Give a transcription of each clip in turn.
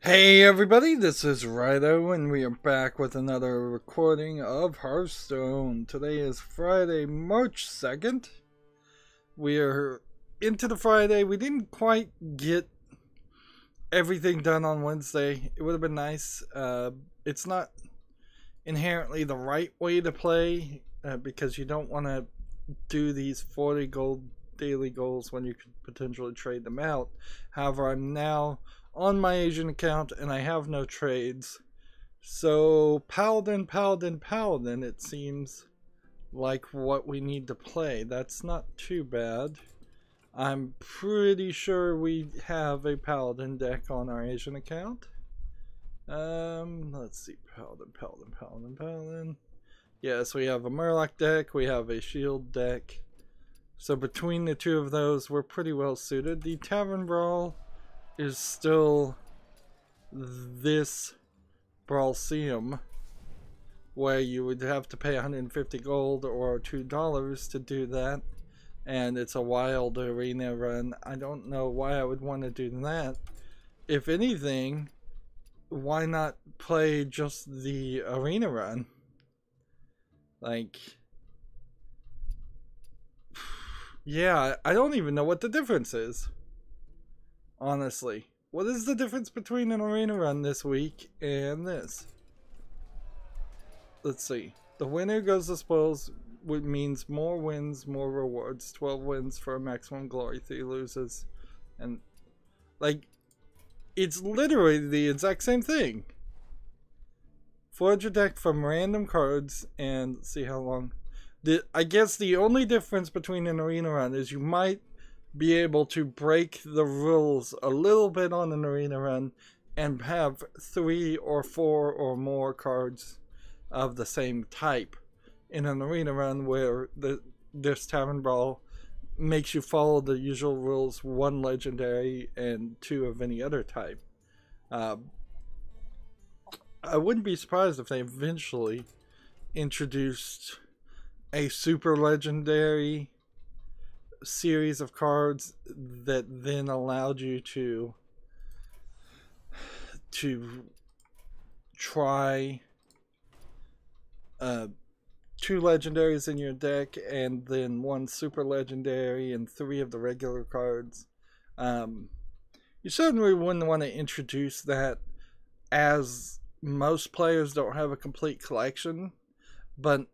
Hey everybody, this is Rydo and we are back with another recording of Hearthstone. Today is Friday, March 2nd. We are into the Friday. We didn't quite get everything done on Wednesday. It would have been nice. It's not inherently the right way to play because you don't want to do these 40 gold daily goals when you could potentially trade them out. However, I'm now on my Asian account and I have no trades, so Paladin, it seems like what we need to play. That's not too bad. I'm pretty sure we have a Paladin deck on our Asian account. Let's see, Paladin. Yes, we have a Murloc deck, we have a Shield deck, so between the two of those we're pretty well suited. The Tavern Brawl is still this Brawlseum where you would have to pay 150 gold or $2 to do that, and it's a wild arena run. I don't know why I would want to do that. If anything, why not play just the arena run? Like, yeah, I don't even know what the difference is. Honestly, what is the difference between an arena run this week and this? Let's see. The winner goes to spoils, which means more wins, more rewards. 12 wins for a maximum glory, 3 loses. And, like, it's literally the exact same thing. Forge a deck from random cards and see how long. I guess the only difference between an arena run is you might be able to break the rules a little bit on an arena run and have 3 or 4 or more cards of the same type in an arena run, where this Tavern Brawl makes you follow the usual rules: 1 legendary and 2 of any other type. I wouldn't be surprised if they eventually introduced a super legendary series of cards that then allowed you to try 2 legendaries in your deck and then 1 super legendary and 3 of the regular cards. You certainly wouldn't want to introduce that, as most players don't have a complete collection, but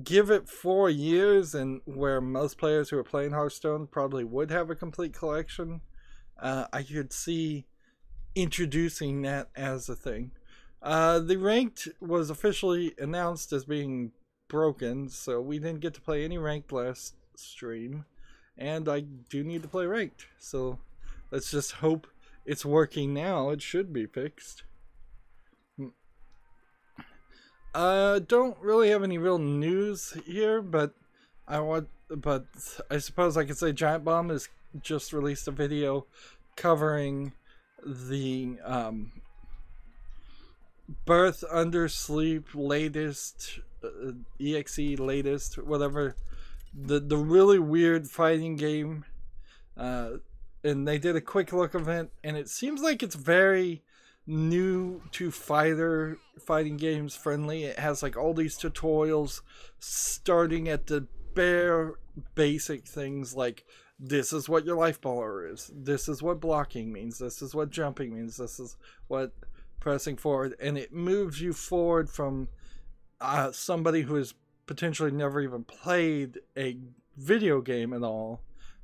give it 4 years, and where most players who are playing Hearthstone probably would have a complete collection, I could see introducing that as a thing. The ranked was officially announced as being broken, so we didn't get to play any ranked last stream, and I do need to play ranked, so let's just hope it's working now. It should be fixed. Don't really have any real news here, but I suppose I could say Giant Bomb has just released a video covering the Birth Under Sleep latest, EXE latest, whatever, the really weird fighting game, and they did a quick look event, and it seems like it's very new to fighting games friendly. It has like all these tutorials starting at the bare basic things, like this is what your life baller is, this is what blocking means, this is what jumping means, this is what pressing forward, and it moves you forward from somebody who has potentially never even played a video game at all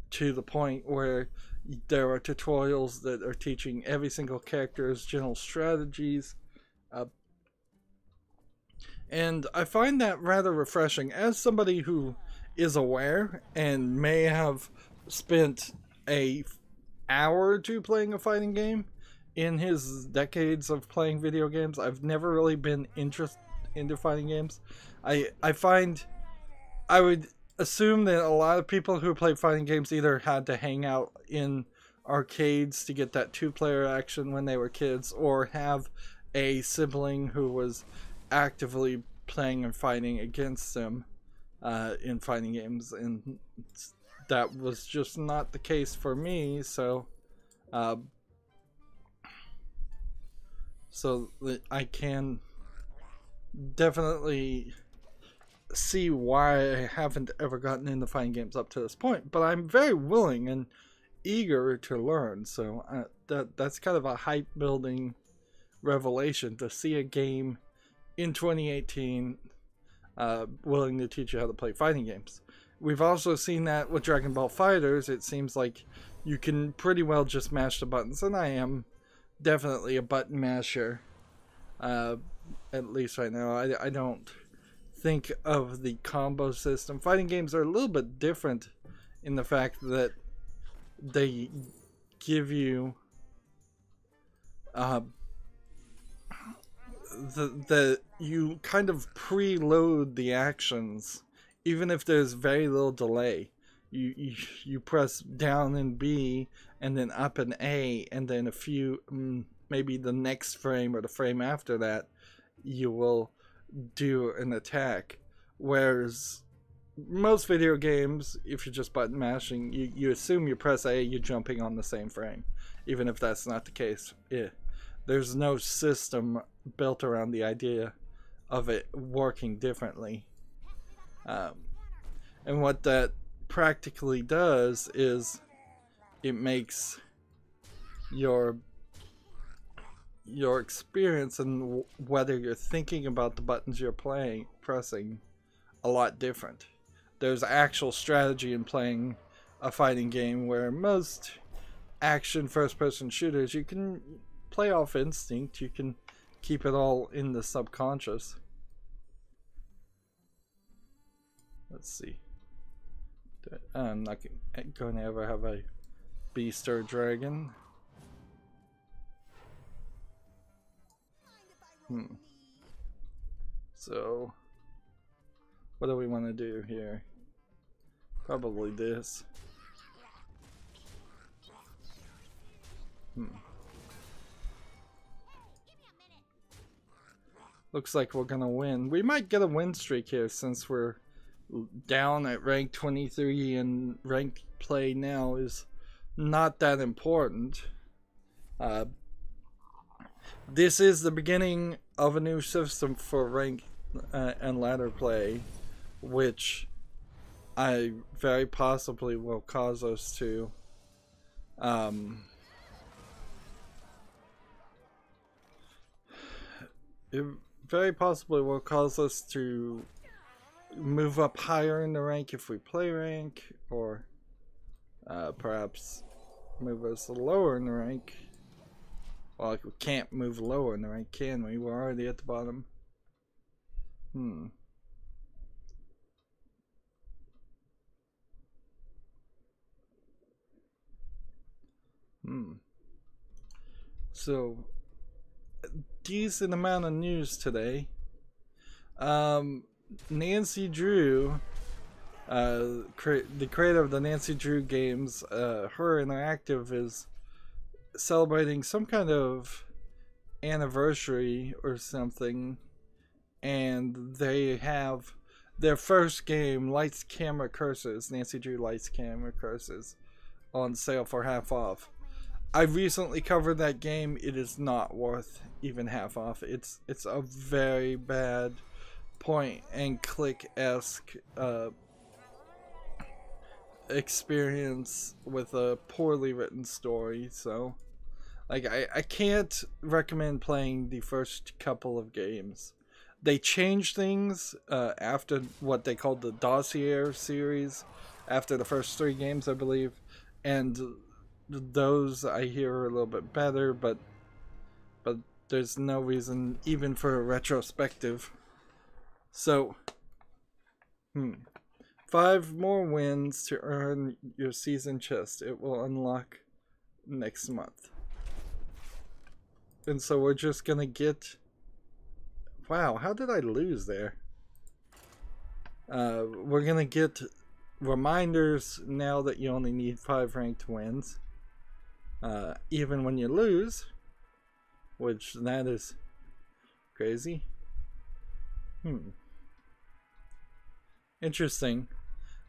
to the point where there are tutorials that are teaching every single character's general strategies. And I find that rather refreshing. As somebody who is aware and may have spent an hour or 2 playing a fighting game in his decades of playing video games, I've never really been interested into fighting games. I would assume that a lot of people who play fighting games either had to hang out in arcades to get that 2-player action when they were kids, or have a sibling who was actively playing and fighting against them in fighting games, and that was just not the case for me. So so that I can definitely see why I haven't ever gotten into fighting games up to this point, but I'm very willing and eager to learn. So that's kind of a hype building revelation to see a game in 2018 willing to teach you how to play fighting games. We've also seen that with Dragon Ball FighterZ. It seems like you can pretty well just mash the buttons, and I am definitely a button masher, at least right now. I don't think of the combo system. Fighting games are a little bit different in the fact that they give you you kind of preload the actions, even if there's very little delay. You press down and B and then up and A, and then a few, maybe the next frame or the frame after that, you will do an attack. Whereas most video games, if you're just button mashing, you assume you press A, you're jumping on the same frame, even if that's not the case. There's no system built around the idea of it working differently. And what that practically does is it makes your experience and whether you're thinking about the buttons you're pressing a lot different. There's actual strategy in playing a fighting game, where most action first-person shooters you can play off instinct. You can keep it all in the subconscious. Let's see. I'm not going to ever have a beast or a dragon. So, what do we want to do here? Probably this. Looks like we're gonna win. We might get a win streak here since we're down at rank 23, and rank play now is not that important. This is the beginning of a new system for rank and ladder play, which I very possibly will cause us to it very possibly will cause us to move up higher in the rank if we play rank, or perhaps move us lower in the rank. Well, we can't move lower in the rank, can we? We're already at the bottom. So, decent amount of news today. Nancy Drew, the creator of the Nancy Drew games, her Interactive is celebrating some kind of anniversary or something, and they have their first game, Lights Camera Curses, Nancy Drew Lights Camera Curses, on sale for half off. I recently covered that game. It is not worth even half off. It's a very bad point and click-esque experience with a poorly written story. So, like, I can't recommend playing the first couple of games. They changed things after what they called the Dossier series, after the first 3 games, I believe, and those I hear are a little bit better, but there's no reason even for a retrospective. So 5 more wins to earn your season chest. It will unlock next month, and so we're just gonna get, wow, how did I lose there? We're gonna get reminders now that you only need 5 ranked wins, even when you lose, which that is crazy. Interesting.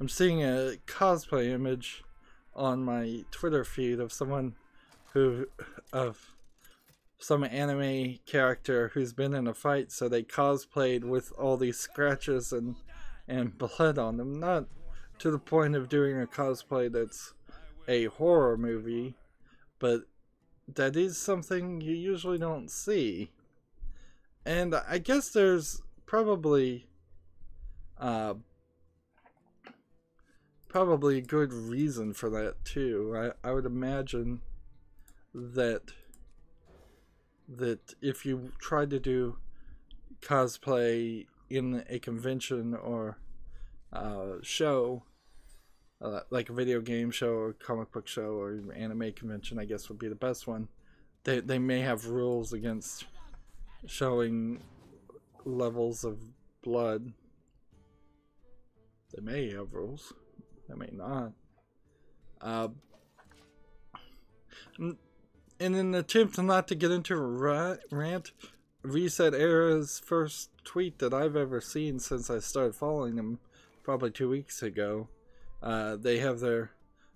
I'm seeing a cosplay image on my Twitter feed of someone who some anime character who's been in a fight, so they cosplayed with all these scratches and blood on them. Not to the point of doing a cosplay that's a horror movie, but that is something you usually don't see. And I guess there's probably good reason for that too. I would imagine that if you tried to do cosplay in a convention or show, like a video game show or comic book show or anime convention, I guess would be the best one. They may have rules against showing levels of blood. They may have rules. They may not. In an attempt not to get into a rant, Reset Era's first tweet that I've ever seen since I started following them, probably 2 weeks ago. They have their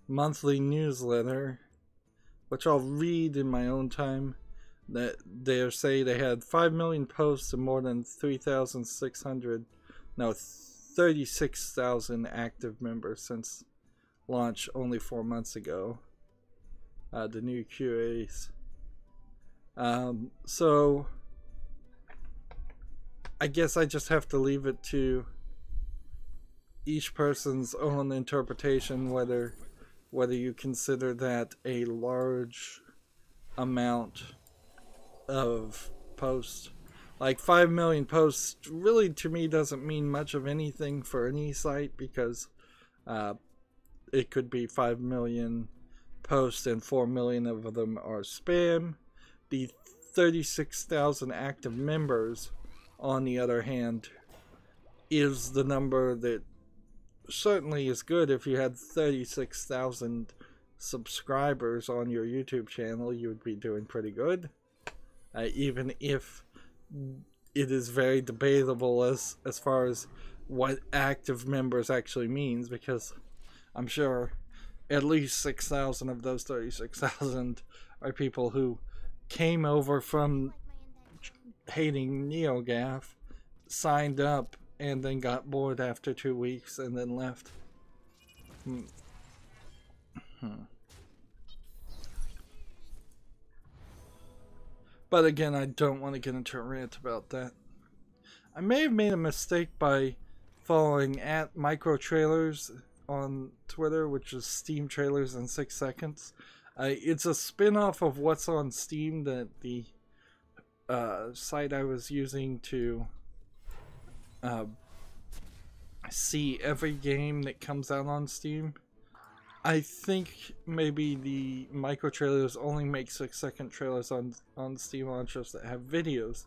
monthly newsletter, which I'll read in my own time. That they say they had 5 million posts and more than 36,000 active members since launch only 4 months ago. The new QAs. So I guess I just have to leave it to each person's own interpretation whether you consider that a large amount of posts. Like 5 million posts really to me doesn't mean much of anything for any site, because it could be 5 million posts and 4 million of them are spam. The 36,000 active members, on the other hand, is the number that certainly is good. If you had 36,000 subscribers on your YouTube channel, you would be doing pretty good. Even if it is very debatable as far as what active members actually means, because I'm sure at least 6,000 of those 36,000 are people who came over from hating NeoGAF, signed up, and then got bored after 2 weeks and then left. But again, I don't want to get into a rant about that. I may have made a mistake by following @microtrailers on Twitter, which is Steam trailers in 6 seconds. It's a spin-off of What's on Steam, that the site I was using to see every game that comes out on Steam. I think maybe the micro trailers only make 6-second trailers on Steam launchers that have videos.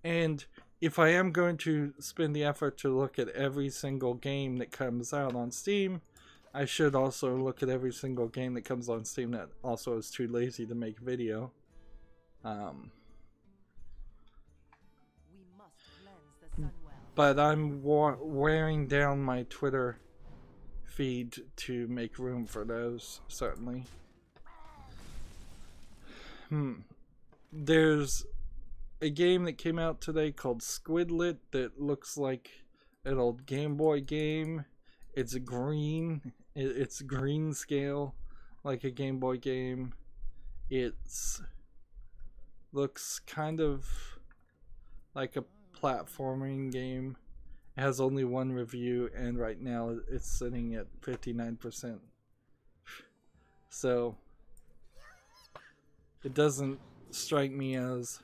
And if I am going to spend the effort to look at every single game that comes out on Steam, I should also look at every single game that comes on Steam that also is too lazy to make video. But I'm wearing down my Twitter feed to make room for those, certainly. There's a game that came out today called Squidlet that looks like an old Game Boy game. It's green. It's green scale, like a Game Boy game. It's looks kind of like a platforming game. It has only one review, and right now it's sitting at 59%. So it doesn't strike me as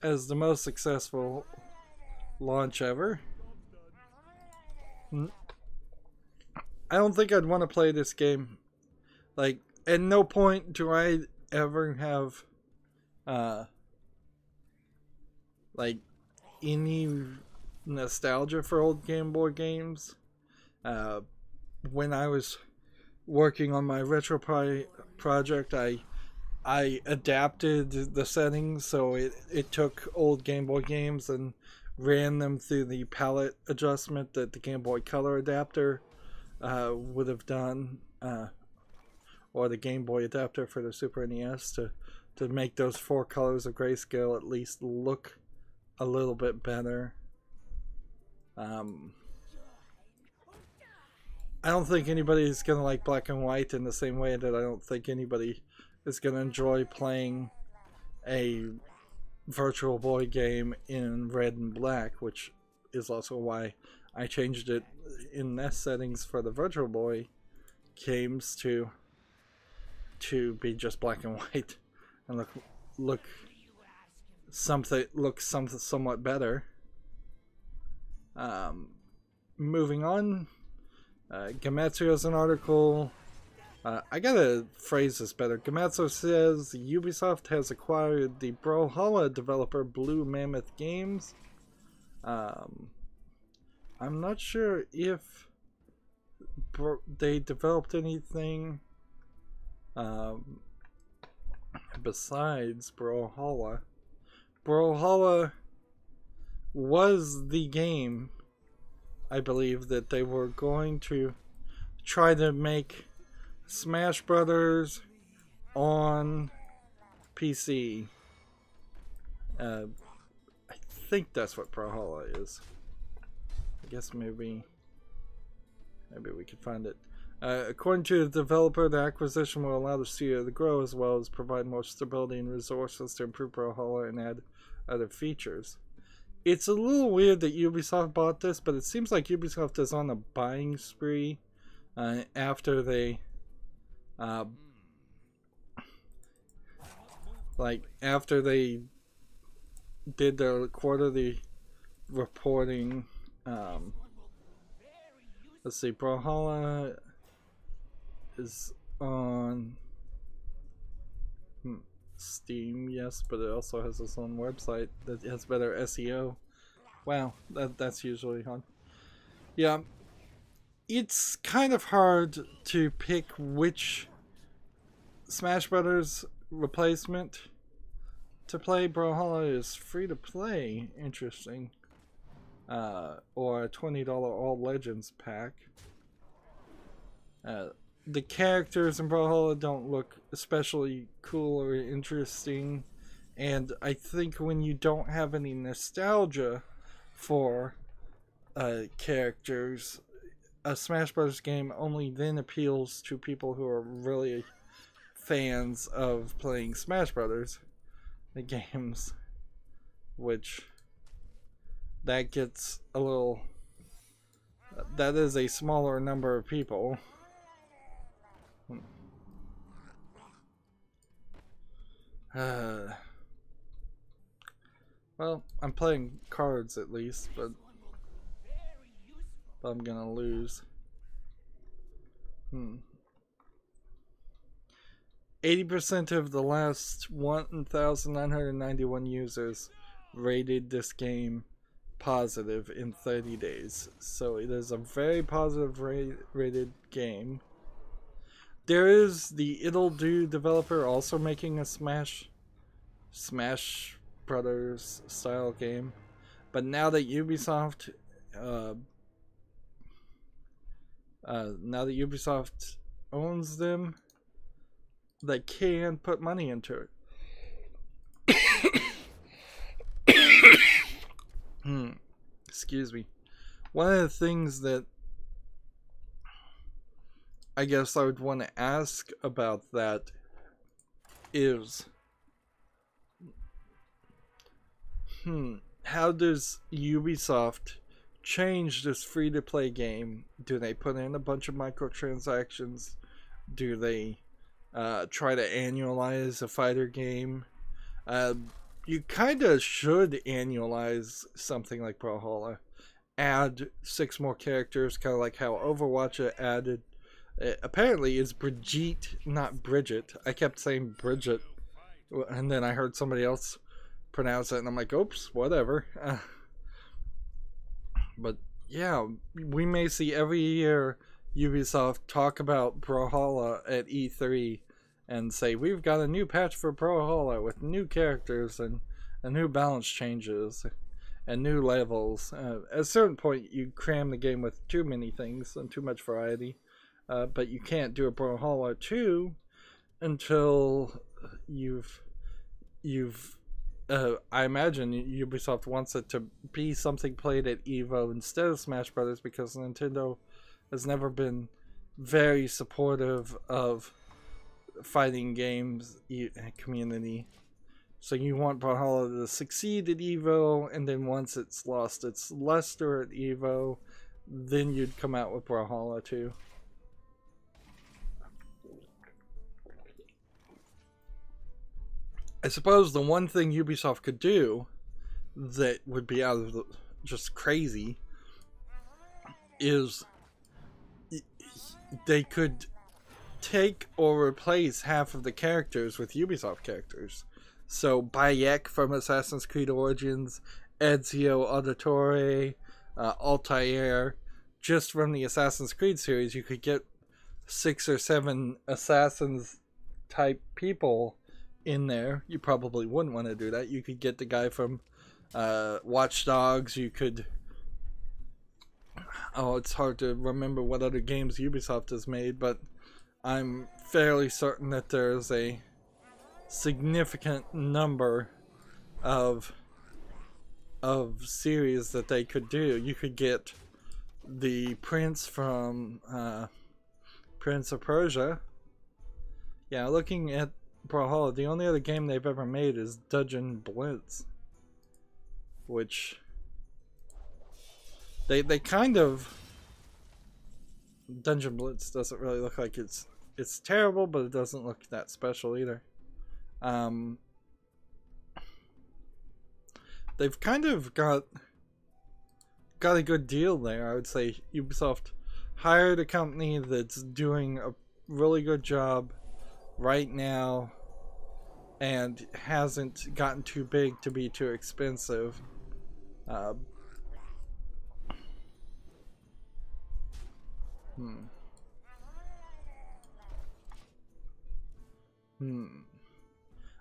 the most successful launch ever. I don't think I'd want to play this game. Like, at no point do I ever have like any nostalgia for old Game Boy games. When I was working on my RetroPie project, I adapted the settings so it took old Game Boy games and ran them through the palette adjustment that the Game Boy Color adapter would have done, or the Game Boy adapter for the Super NES, to to make those 4 colors of grayscale at least look a little bit better. I don't think anybody is going to like black and white in the same way that I don't think anybody is going to enjoy playing a Virtual Boy game in red and black, which is also why I changed it in NES settings for the Virtual Boy games to be just black and white and look somewhat better. Moving on, Gamatsu has an article. I gotta phrase this better. Gamatsu says Ubisoft has acquired the Brawlhalla developer Blue Mammoth Games. I'm not sure if they developed anything besides Brawlhalla. Brawlhalla was the game, I believe, that they were going to try to make Smash Brothers on PC. I think that's what Brawlhalla is. I guess maybe we could find it. According to the developer, the acquisition will allow the studio to grow as well as provide more stability and resources to improve Brawlhalla and add other features. It's a little weird that Ubisoft bought this, but it seems like Ubisoft is on a buying spree after they did their quarterly reporting. Let's see, Brawlhalla is on Steam, yes, but it also has its own website that has better SEO. Wow, that's usually on. Yeah, it's kind of hard to pick which Smash Brothers replacement to play. Brawlhalla is free to play, interesting. Or a $20 All Legends pack. The characters in Brawlhalla don't look especially cool or interesting, and I think when you don't have any nostalgia for characters, a Smash Bros. Game only then appeals to people who are really fans of playing Smash Brothers, the games, which that gets a little, that is a smaller number of people. Well, I'm playing cards at least, but I'm gonna lose. 80% of the last 1,991 users rated this game positive in 30 days. So it is a very positive rated game. There is the It'll Do developer also making a Smash Brothers style game, but now that Ubisoft owns them, they can put money into it. Excuse me. One of the things that I guess I would want to ask about that is, how does Ubisoft change this free-to-play game? Do they put in a bunch of microtransactions? Do they try to annualize a fighter game? You kind of should annualize something like Brawlhalla. Add 6 more characters, kind of like how Overwatch added. Apparently it's Brigitte, not Bridget. I kept saying Bridget, and then I heard somebody else pronounce it, and I'm like, oops, whatever. But yeah, we may see every year Ubisoft talk about Brawlhalla at E3 and say, we've got a new patch for Brawlhalla with new characters and new balance changes and new levels. At a certain point, you cram the game with too many things and too much variety. But you can't do a Brawlhalla 2 until you've I imagine Ubisoft wants it to be something played at EVO instead of Smash Brothers, because Nintendo has never been very supportive of fighting games community. So you want Brawlhalla to succeed at EVO, and then once it's lost its luster at EVO, then you'd come out with Brawlhalla 2. I suppose the one thing Ubisoft could do that would be out of the, just crazy, is they could take or replace half of the characters with Ubisoft characters. So Bayek from Assassin's Creed Origins, Ezio Auditore, Altair, just from the Assassin's Creed series, you could get 6 or 7 Assassins type people in there. You probably wouldn't want to do that. You could get the guy from Watch Dogs. You could... Oh, it's hard to remember what other games Ubisoft has made, but I'm fairly certain that there's a significant number of series that they could do. You could get the Prince from Prince of Persia. Yeah, looking at Brawlhalla, the only other game they've ever made is Dungeon Blitz, which they kind of... Dungeon Blitz doesn't really look like it's terrible, but it doesn't look that special either. They've kind of got a good deal there. I would say Ubisoft hired a company that's doing a really good job right now and hasn't gotten too big to be too expensive.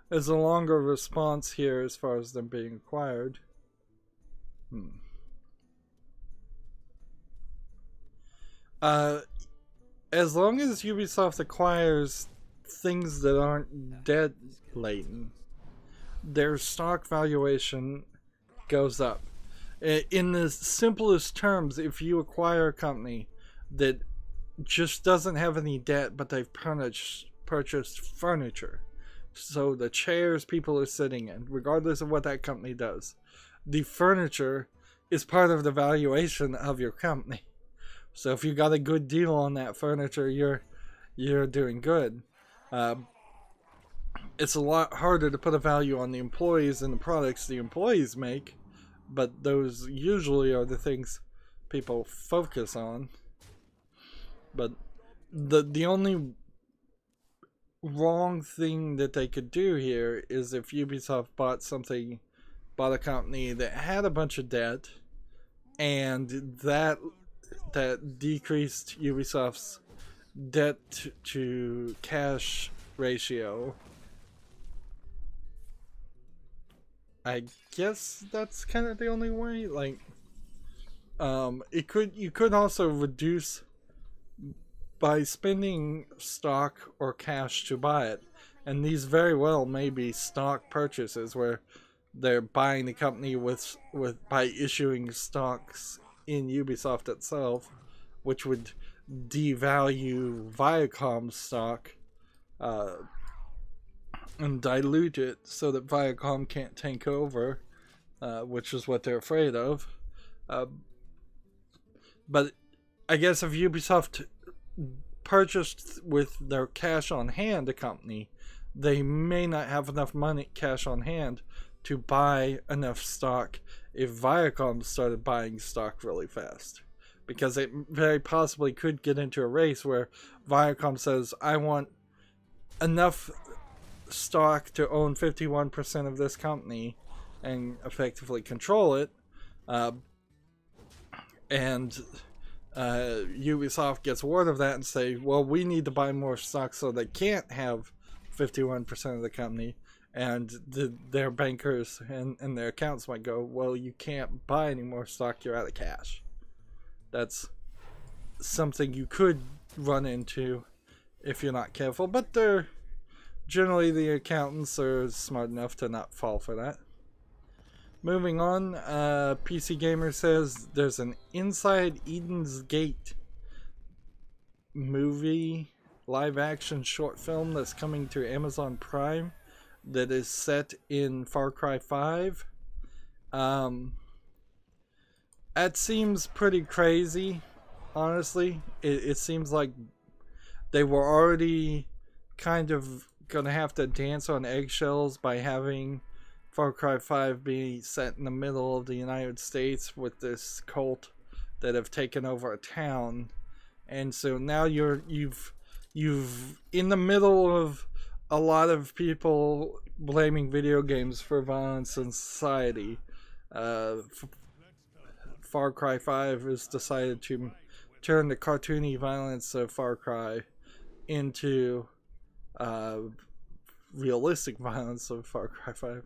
There's a longer response here as far as them being acquired. As long as Ubisoft acquires things that aren't dead laden, their stock valuation goes up. In the simplest terms, if you acquire a company that just doesn't have any debt, but they've purchased furniture, so the chairs people are sitting in, regardless of what that company does, the furniture is part of the valuation of your company. So if you got a good deal on that furniture, you're doing good. It's a lot harder to put a value on the employees and the products the employees make, but those usually are the things people focus on. But the only wrong thing that they could do here is if Ubisoft bought a company that had a bunch of debt, and that decreased Ubisoft's debt to cash ratio. I guess that's kind of the only way. Like, you could also reduce by spending stock or cash to buy it, and these very well may be stock purchases where they're buying the company by issuing stocks in Ubisoft itself, which would devalue Viacom's stock and dilute it so that Viacom can't take over, which is what they're afraid of. But I guess if Ubisoft purchased with their cash on hand a company, they may not have enough cash on hand to buy enough stock if Viacom started buying stock really fast, because it very possibly could get into a race where Viacom says, I want enough stock to own 51% of this company and effectively control it, and Ubisoft gets word of that and say, well, we need to buy more stock, so they can't have 51% of the company. And their bankers and their accounts might go, well, you can't buy any more stock, you're out of cash. That's something you could run into if you're not careful, but they're generally the accountants are smart enough to not fall for that. Moving on, PC Gamer says there's an Inside Eden's Gate movie, live action short film that's coming to Amazon Prime that is set in Far Cry 5. That seems pretty crazy, honestly. It seems like they were already kind of gonna have to dance on eggshells by having Far Cry 5 be set in the middle of the United States with this cult that have taken over a town. And so now you've in the middle of a lot of people blaming video games for violence in society. Far Cry 5 has decided to turn the cartoony violence of Far Cry into realistic violence of Far Cry 5.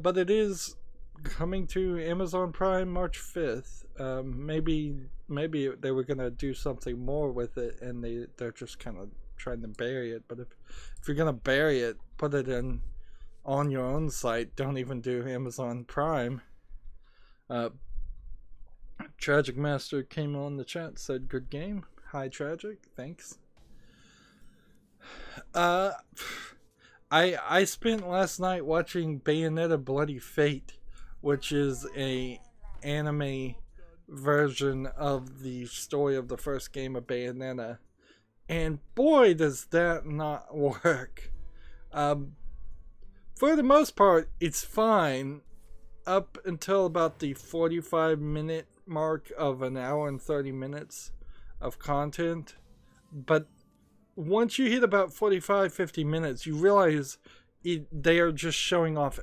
But it is coming to Amazon Prime March 5th. Maybe they were gonna do something more with it, and they're just kind of trying to bury it. But if you're gonna bury it, put it in on your own site. Don't even do Amazon Prime. Tragic Master came on the chat, said good game. Hi Tragic, thanks. I spent last night watching Bayonetta Bloody Fate, which is a anime version of the story of the first game of Bayonetta, and boy does that not work. For the most part it's fine up until about the 45-minute mark of an hour and 30 minutes of content, but once you hit about 45-50 minutes, you realize they are just showing off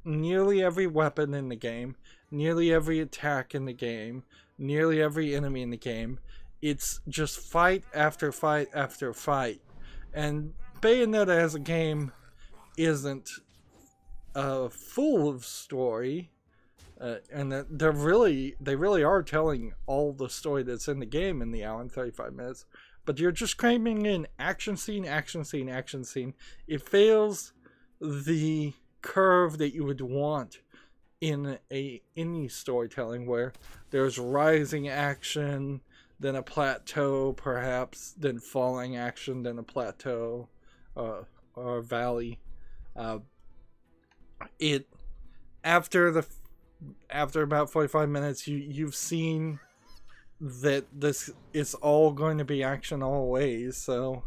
nearly every weapon in the game, nearly every attack in the game, nearly every enemy in the game. It's just fight after fight after fight. And Bayonetta as a game isn't full of story, and that they really are telling all the story that's in the game in the hour and 35 minutes. But you're just cramming in action scene, action scene, action scene. It fails the curve that you would want in any storytelling, where there's rising action, then a plateau, perhaps, then falling action, then a plateau, or a valley. After about 45 minutes, you've seen that this is all going to be action all ways, so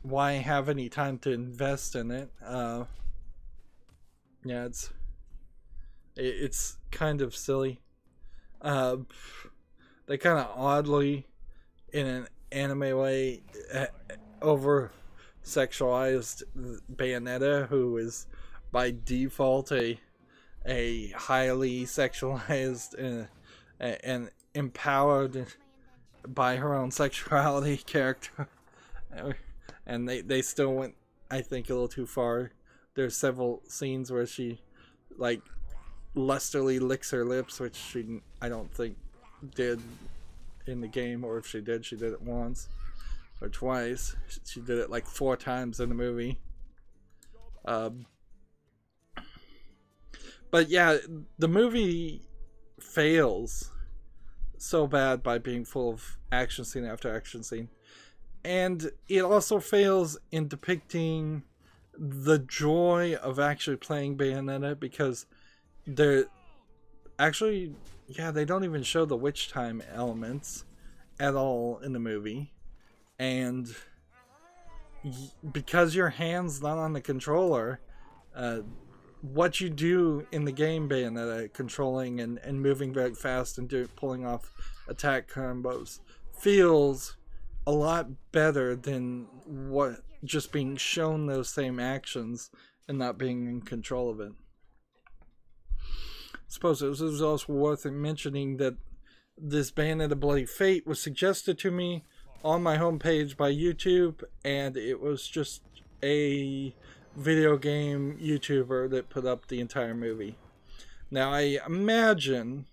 why have any time to invest in it? Yeah, it's kind of silly. They kind of oddly, in an anime way, over sexualized Bayonetta, who is by default a highly sexualized and empowered by her own sexuality character. And they still went, I think, a little too far. There's several scenes where she like lustily licks her lips, which I don't think did in the game, or if she did it once or twice. She did it like 4 times in the movie. But yeah, the movie fails so bad by being full of action scene after action scene. And it also fails in depicting the joy of actually playing Bayonetta, because they're actually, yeah, they don't even show the witch time elements at all in the movie. And because your hand's not on the controller, what you do in the game Bayonetta, controlling and moving very fast and pulling off attack combos, feels a lot better than what just being shown those same actions and not being in control of it. I suppose it was also worth mentioning that this Bayonetta Bloody Fate was suggested to me on my homepage by YouTube, and it was just a video game YouTuber that put up the entire movie. Now I imagine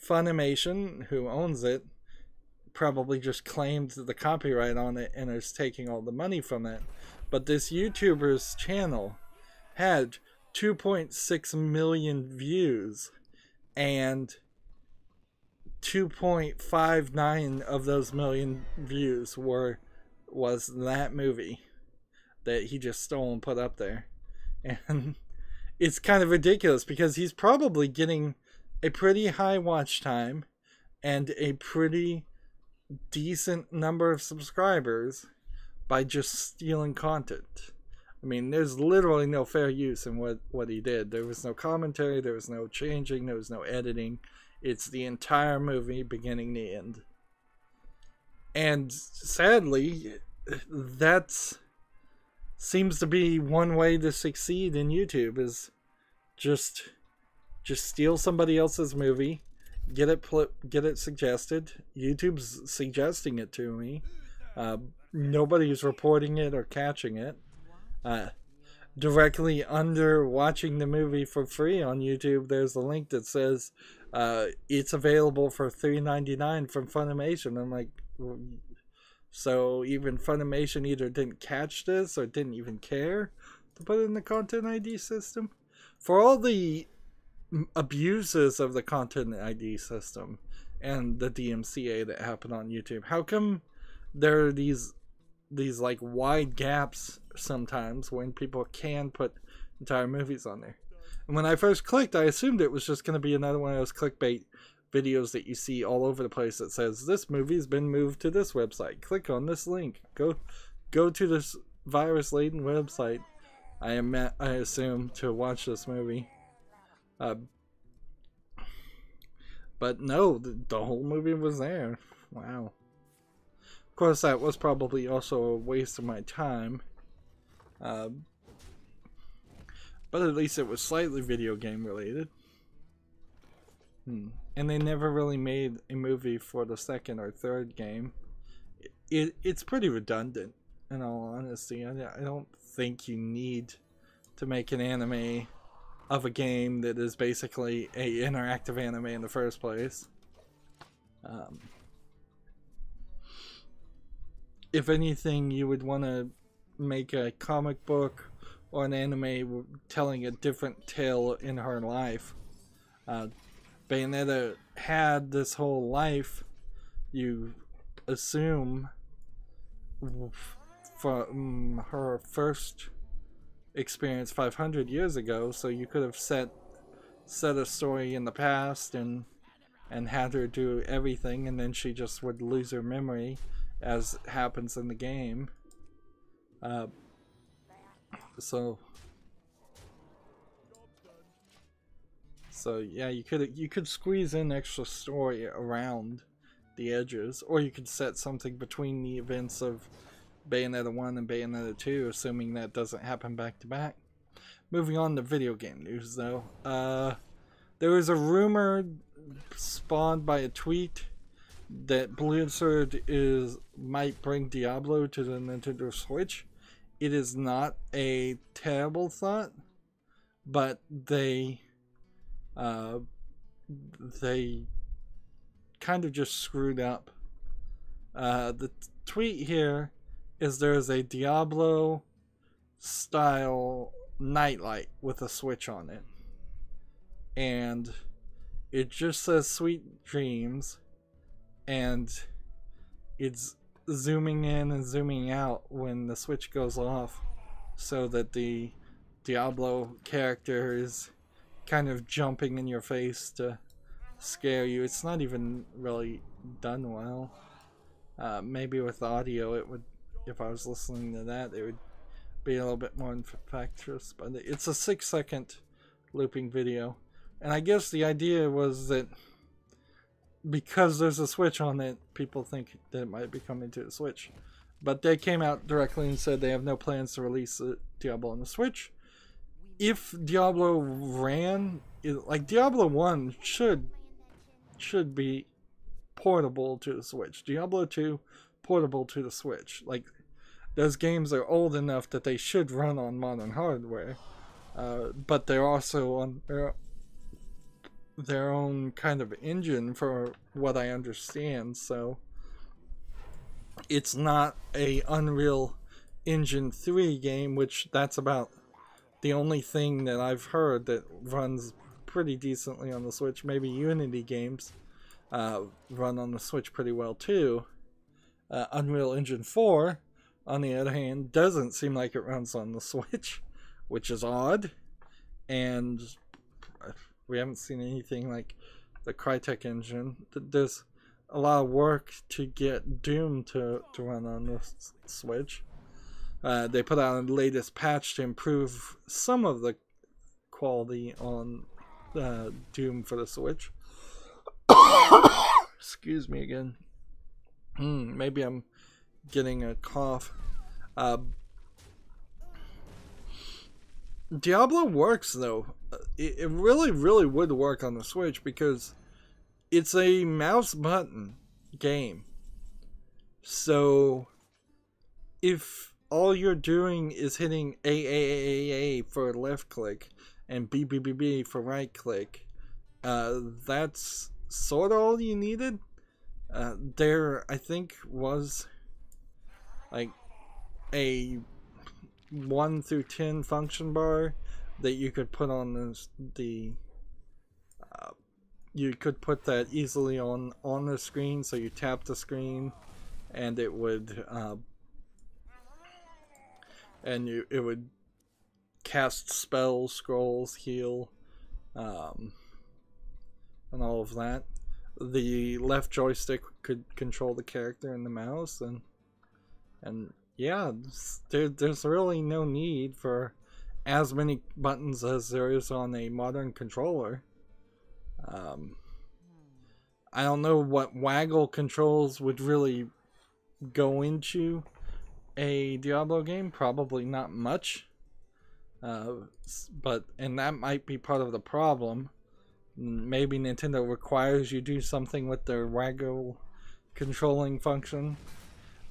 Funimation, who owns it, probably just claimed the copyright on it and is taking all the money from it. But this YouTuber's channel had 2.6 million views, and 2.59 of those million views was that movie that he just stole and put up there. And it's kind of ridiculous because he's probably getting a pretty high watch time and a pretty decent number of subscribers by just stealing content. I mean, there's literally no fair use in what he did. There was no commentary, there was no changing, there was no editing. It's the entire movie, beginning to end. And sadly, that seems to be one way to succeed in YouTube, is just steal somebody else's movie, get it suggested. YouTube's suggesting it to me. Nobody's reporting it or catching it. Directly under watching the movie for free on YouTube, there's a link that says it's available for $3.99 from Funimation. I'm like, so even Funimation either didn't catch this or didn't even care to put it in the Content ID system. For all the abuses of the Content ID system and the DMCA that happened on YouTube, how come there are these like wide gaps sometimes when people can put entire movies on there? And when I first clicked, I assumed it was just going to be another one of those clickbait videos that you see all over the place that says this movie's been moved to this website, click on this link, go to this virus-laden website. I assume to watch this movie, but no, the whole movie was there. Wow. Of course, that was probably also a waste of my time, but at least it was slightly video game related. And they never really made a movie for the second or third game. It's pretty redundant, in all honesty. I don't think you need to make an anime of a game that is basically an interactive anime in the first place. If anything, you would want to make a comic book or an anime telling a different tale in her life. Bayonetta had this whole life, you assume, from her first experience 500 years ago, so you could have set a story in the past and had her do everything, and then she just would lose her memory, as happens in the game. So yeah, you could squeeze in extra story around the edges, or you could set something between the events of Bayonetta 1 and Bayonetta 2, assuming that doesn't happen back to back. Moving on to video game news, though. There was a rumor spawned by a tweet that Blizzard might bring Diablo to the Nintendo Switch. It is not a terrible thought, but they kind of just screwed up. The tweet here is there's a Diablo style nightlight with a switch on it, and it just says sweet dreams, and it's zooming in and zooming out when the switch goes off, so that the Diablo character is kind of jumping in your face to scare you. It's not even really done well. Maybe with audio it would, if I was listening to that, it would be a little bit more infectious, but it's a 6-second looping video. And I guess the idea was that because there's a Switch on it, people think that it might be coming to the Switch. But they came out directly and said they have no plans to release Diablo on the Switch. If Diablo ran, like Diablo 1 should be portable to the Switch. Diablo 2, portable to the Switch. Like, those games are old enough that they should run on modern hardware. But they're also on... their own kind of engine for what I understand, so it's not a Unreal Engine 3 game, which that's about the only thing that I've heard that runs pretty decently on the Switch. Maybe Unity games run on the Switch pretty well too. Unreal Engine 4, on the other hand, doesn't seem like it runs on the Switch, which is odd. And we haven't seen anything like the Crytek engine. There's a lot of work to get Doom to run on the Switch. They put out a latest patch to improve some of the quality on Doom for the Switch. Excuse me again. Maybe I'm getting a cough. Diablo works though. It really, really would work on the Switch because it's a mouse button game. So if all you're doing is hitting A for left click and B for right click, that's sort of all you needed. There, I think, was like a 1 through 10 function bar that you could put on you could put that easily on the screen, so you tap the screen and it would it would cast spells, scrolls, heal, and all of that. The left joystick could control the character and the mouse, and yeah, there's really no need for as many buttons as there is on a modern controller. I don't know what waggle controls would really go into a Diablo game. Probably not much. And that might be part of the problem. Maybe Nintendo requires you do something with their waggle controlling function.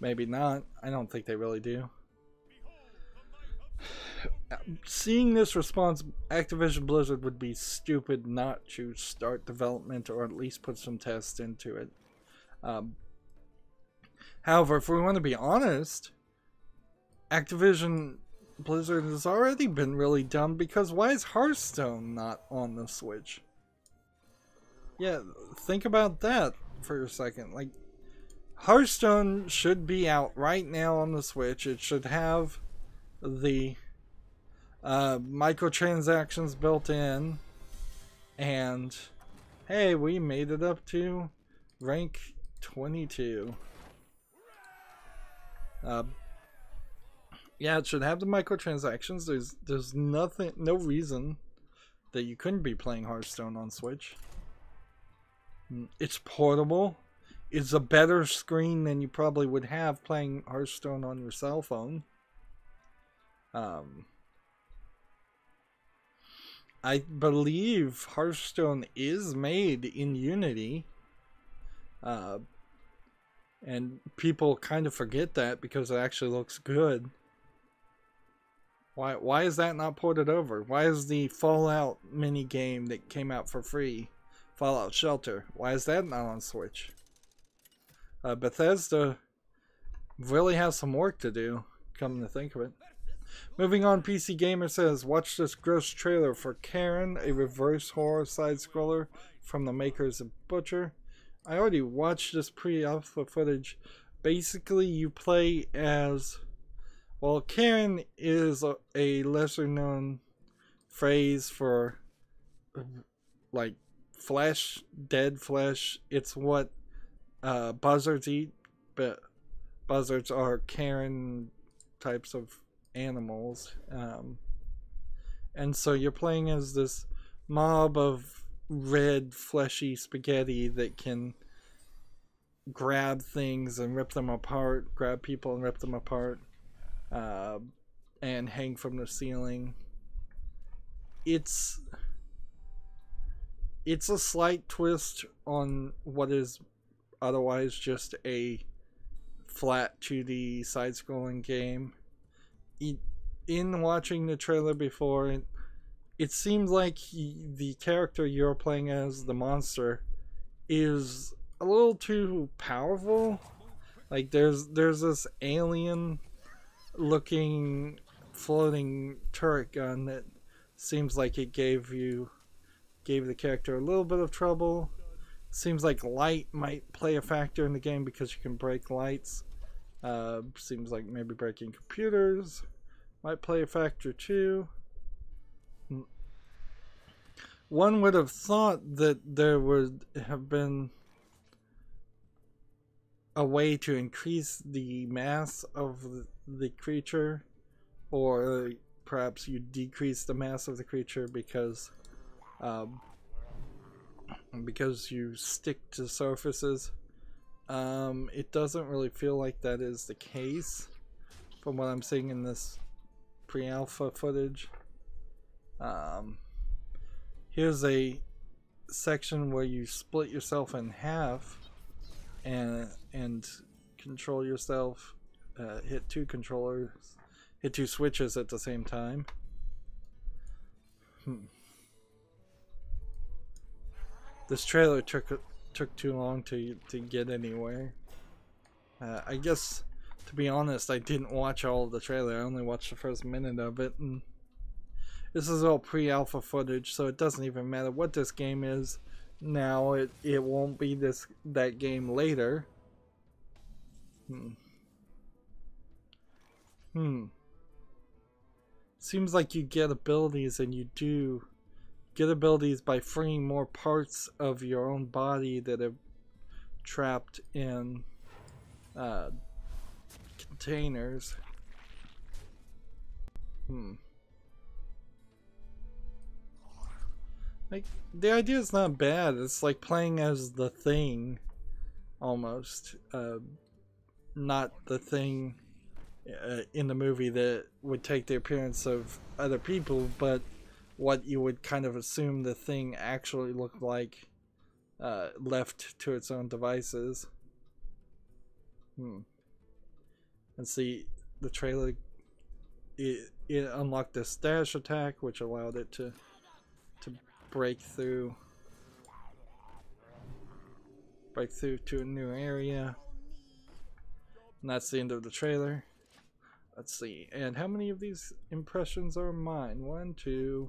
Maybe not. I don't think they really do. Seeing this response, Activision Blizzard would be stupid not to start development or at least put some tests into it. However, if we want to be honest, Activision Blizzard has already been really dumb, because why is Hearthstone not on the Switch? Yeah, think about that for a second. Like, Hearthstone should be out right now on the Switch. It should have the microtransactions built in, and hey, we made it up to rank 22. Yeah, it should have the microtransactions. There's no reason that you couldn't be playing Hearthstone on Switch. It's portable. It's a better screen than you probably would have playing Hearthstone on your cell phone. I believe Hearthstone is made in Unity. And people kind of forget that because it actually looks good. Why is that not ported over? Why is the Fallout mini game that came out for free, Fallout Shelter, why is that not on Switch? Bethesda really has some work to do, come to think of it. Moving on, PC Gamer says, watch this gross trailer for Karen, a reverse horror side-scroller from the makers of Butcher. I already watched this pre-alpha footage. Basically, you play as... Well, Karen is a lesser-known phrase for, like, flesh, dead flesh. It's what buzzards eat, but buzzards are Karen types of animals. And so you're playing as this mob of red, fleshy spaghetti that can grab things and rip them apart, grab people and rip them apart. And hang from the ceiling. It's a slight twist on what is otherwise just a flat 2D side-scrolling game. In watching the trailer before, it seems like the character you're playing as, the monster, is a little too powerful. Like there's this alien looking floating turret gun that seems like it gave the character a little bit of trouble. Seems like light might play a factor in the game because you can break lights. Seems like maybe breaking computers might play a factor too. One would have thought that there would have been a way to increase the mass of the creature, or perhaps you decrease the mass of the creature because you stick to surfaces. It doesn't really feel like that is the case from what I'm seeing in this pre-alpha footage. Here's a section where you split yourself in half and control yourself, hit two switches at the same time. This trailer took too long to get anywhere. I guess, to be honest, I didn't watch all of the trailer. I only watched the first minute of it, and this is all pre-alpha footage, so it doesn't even matter what this game is now. It won't be that game later. Seems like you get abilities, and you do get abilities by freeing more parts of your own body that are trapped in containers. Like, the idea is not bad. It's like playing as the Thing, almost. Not the Thing in the movie that would take the appearance of other people, but what you would kind of assume the Thing actually looked like, left to its own devices. And see, the trailer, it unlocked a stash attack, which allowed it to break through to a new area. And that's the end of the trailer. Let's see, and how many of these impressions are mine? 1, 2,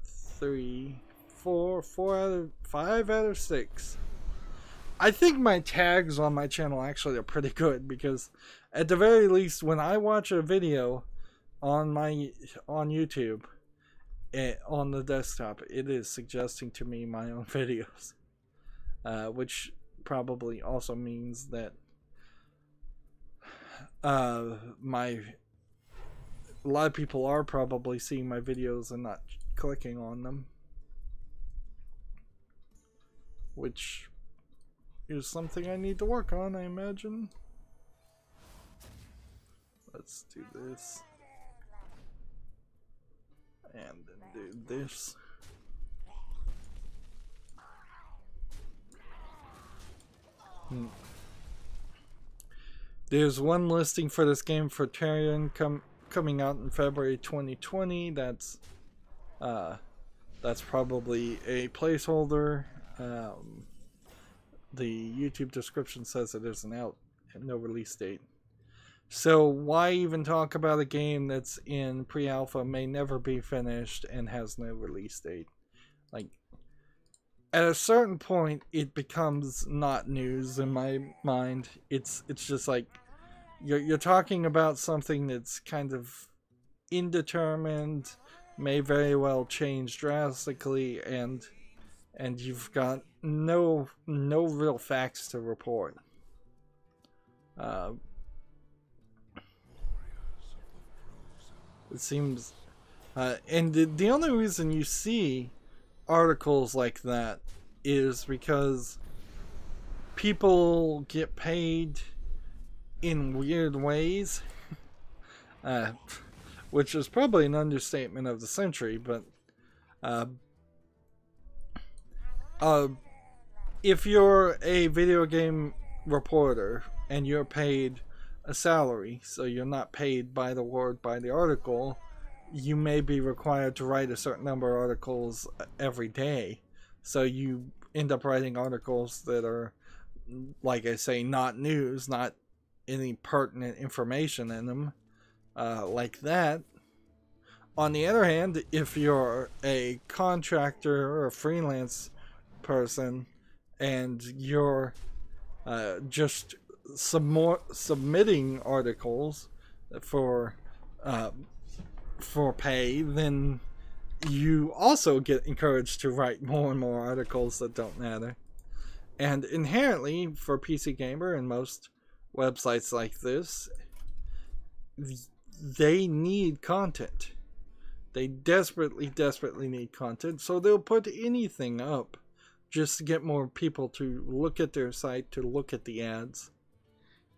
3, 4, 5 out of 6. I think my tags on my channel actually are pretty good, because at the very least, when I watch a video on YouTube on the desktop, it is suggesting to me my own videos, which probably also means that a lot of people are probably seeing my videos and not clicking on them, which is something I need to work on, I imagine. Let's do this and then do this. There's one listing for this game for Tarion coming out in February 2020. That's probably a placeholder. The YouTube description says it isn't out and no release date. So why even talk about a game that's in pre-alpha, may never be finished, and has no release date? Like, at a certain point, it becomes not news in my mind. It's just like you're talking about something that's kind of indeterminate, may very well change drastically, and you've got no real facts to report. It seems, and the only reason you see articles like that is because people get paid in weird ways, which is probably an understatement of the century, but if you're a video game reporter and you're paid a salary, so you're not paid by the word, by the article, you may be required to write a certain number of articles every day. So you end up writing articles that are, like I say, not news, not any pertinent information in them, like that. On the other hand, if you're a contractor or a freelance person and you're just submitting articles for pay, then you also get encouraged to write more and more articles that don't matter. And inherently, for PC Gamer and most websites like this, they need content. They desperately need content, so they'll put anything up just to get more people to look at their site, to look at the ads.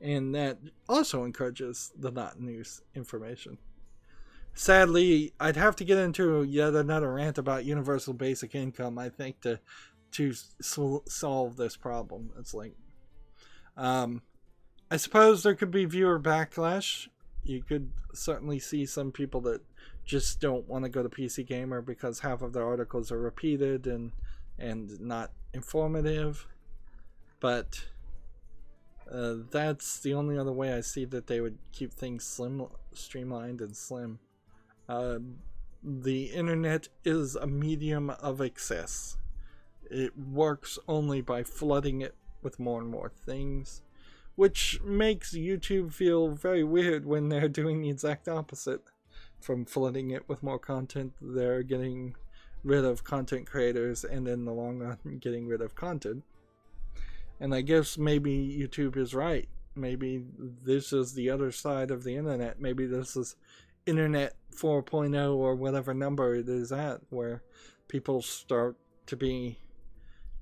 And that also encourages the not news information. Sadly, I'd have to get into yet another rant about universal basic income, I think, to solve this problem. It's like, I suppose there could be viewer backlash. You could certainly see some people that just don't want to go to PC Gamer because half of their articles are repeated and not informative. But that's the only other way I see that they would keep things streamlined and slim. The internet is a medium of excess. It works only by flooding it with more and more things, which makes YouTube feel very weird when they're doing the exact opposite. From flooding it with more content, they're getting rid of content creators, and in the long run getting rid of content. And I guess maybe YouTube is right. Maybe this is the other side of the internet. Maybe this is internet 4.0 or whatever number it is at, where people start to be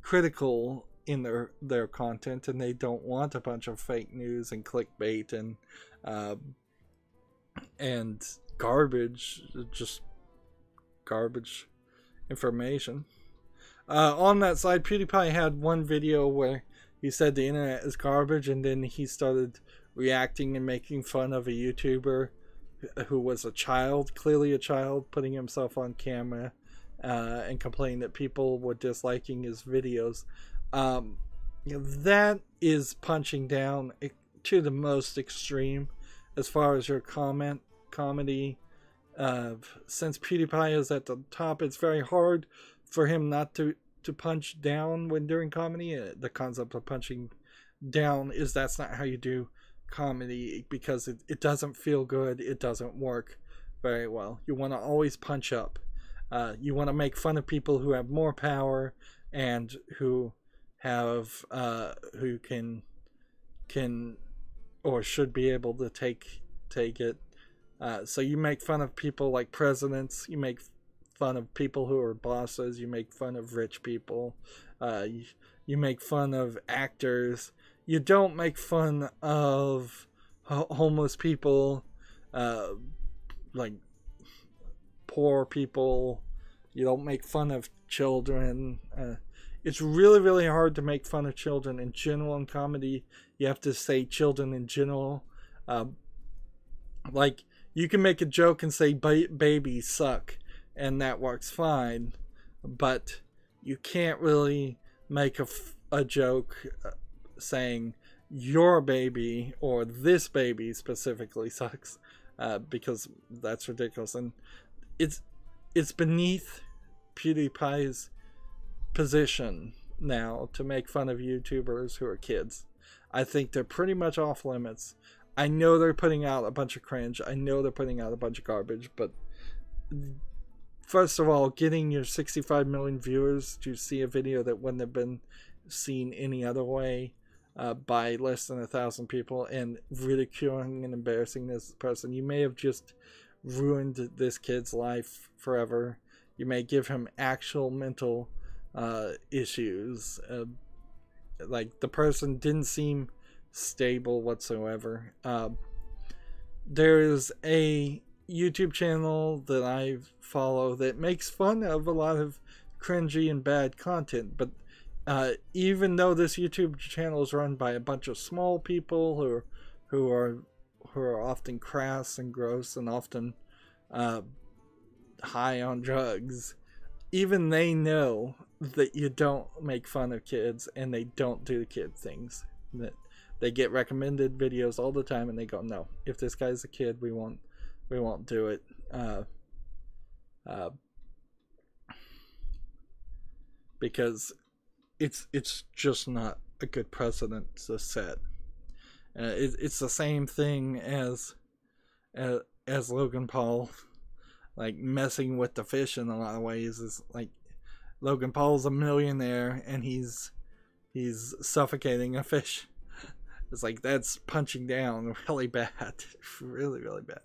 critical in their content, and they don't want a bunch of fake news and clickbait and garbage, just garbage information. On that side, PewDiePie had one video where he said the internet is garbage, and then he started reacting and making fun of a YouTuber who was a child, clearly a child, putting himself on camera and complaining that people were disliking his videos. That is punching down to the most extreme as far as your comedy. Since PewDiePie is at the top, it's very hard for him not to punch down when doing comedy. The concept of punching down is that's not how you do comedy, because it doesn't feel good. It doesn't work very well. You want to always punch up. You want to make fun of people who have more power and who have who can or should be able to take it. So you make fun of people like presidents. You make fun of people who are bosses. You make fun of rich people. You make fun of actors. You don't make fun of homeless people, like poor people. You don't make fun of children. It's really hard to make fun of children in general in comedy. You have to say children in general. Like, you can make a joke and say babies suck, and that works fine, but you can't really make a joke saying your baby or this baby specifically sucks, because that's ridiculous. And it's beneath PewDiePie's position now to make fun of YouTubers who are kids. I think they're pretty much off limits. I know they're putting out a bunch of cringe. I know they're putting out a bunch of garbage, but first of all, getting your 65 million viewers to see a video that wouldn't have been seen any other way by less than 1,000 people, and ridiculing and embarrassing this person, you may have just ruined this kid's life forever. You may give him actual mental issues. Like, the person didn't seem stable whatsoever. There's a YouTube channel that I follow that makes fun of a lot of cringy and bad content, but even though this YouTube channel is run by a bunch of small people who are often crass and gross and often high on drugs, even they know that you don't make fun of kids and they don't do kid things. That they get recommended videos all the time and they go, no, if this guy's a kid, we won't do it. Because it's just not a good precedent to set. It's the same thing as Logan Paul, like messing with the fish in a lot of ways. Is like Logan Paul's a millionaire and he's suffocating a fish. It's like that's punching down really bad, really bad.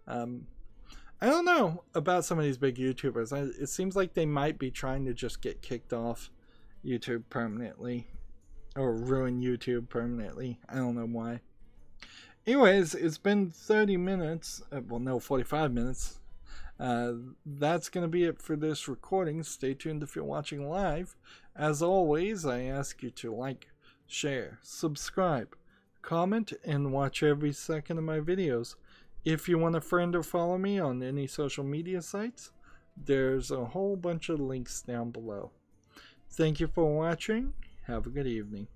I don't know about some of these big YouTubers. It seems like they might be trying to just get kicked off YouTube permanently, or ruin YouTube permanently. I don't know why. Anyways, it's been 30 minutes. Well, no, 45 minutes. That's going to be it for this recording. Stay tuned if you're watching live. As always, I ask you to like, share, subscribe, comment, and watch every second of my videos. If you want to friend or follow me on any social media sites, there's a whole bunch of links down below. Thank you for watching. Have a good evening.